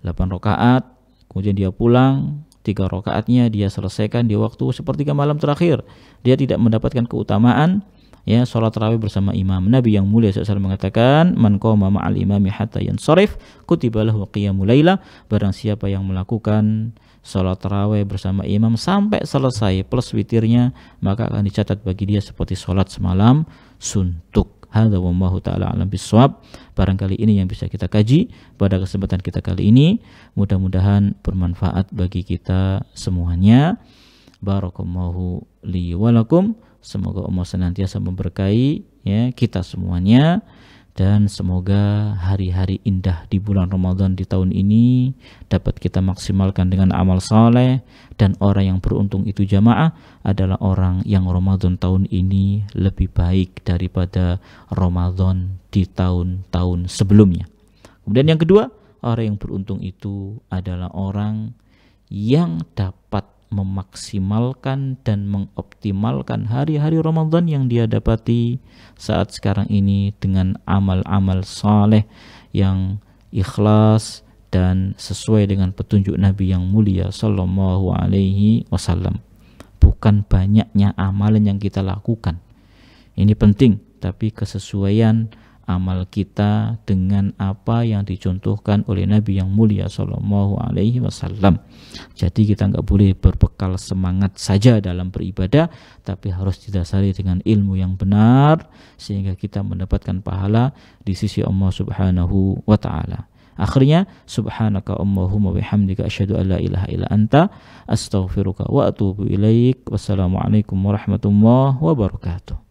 Speaker 1: 8 rakaat, kemudian dia pulang, 3 rakaatnya dia selesaikan di waktu sepertiga malam terakhir. Dia tidak mendapatkan keutamaan ya sholat tarawih bersama imam. Nabi yang mulia SAW mengatakan, man qama ma'al imami hatta yansarif kutiba lahu qiyamul laila. Barang siapa yang melakukan sholat tarawih bersama imam sampai selesai plus witirnya, maka akan dicatat bagi dia seperti sholat semalam suntuk. Hadza wallahu ta'ala alam bisawab. Barangkali ini yang bisa kita kaji pada kesempatan kita kali ini. Mudah-mudahan bermanfaat bagi kita semuanya. Barakallahu li walakum. Semoga Allah senantiasa memberkahi ya kita semuanya, dan semoga hari-hari indah di bulan Ramadan di tahun ini dapat kita maksimalkan dengan amal saleh, dan orang yang beruntung itu jamaah adalah orang yang Ramadan tahun ini lebih baik daripada Ramadan di tahun-tahun sebelumnya. Kemudian yang kedua, orang yang beruntung itu adalah orang yang dapat memaksimalkan dan mengoptimalkan hari-hari Ramadan yang dia dapati saat sekarang ini dengan amal-amal saleh yang ikhlas dan sesuai dengan petunjuk Nabi yang mulia sallallahu alaihi wasallam. Bukan banyaknya amalan yang kita lakukan, ini penting, tapi kesesuaian amal kita dengan apa yang dicontohkan oleh Nabi yang mulia sallallahu alaihi wasallam. Jadi kita nggak boleh berbekal semangat saja dalam beribadah, tapi harus didasari dengan ilmu yang benar sehingga kita mendapatkan pahala di sisi Allah Subhanahu wa taala. Akhirnya, subhanaka Allahumma bihamdika asyhadu an la ilaha illa anta astaghfiruka wa atubu ilaik. Wassalamualaikum warahmatullahi wabarakatuh.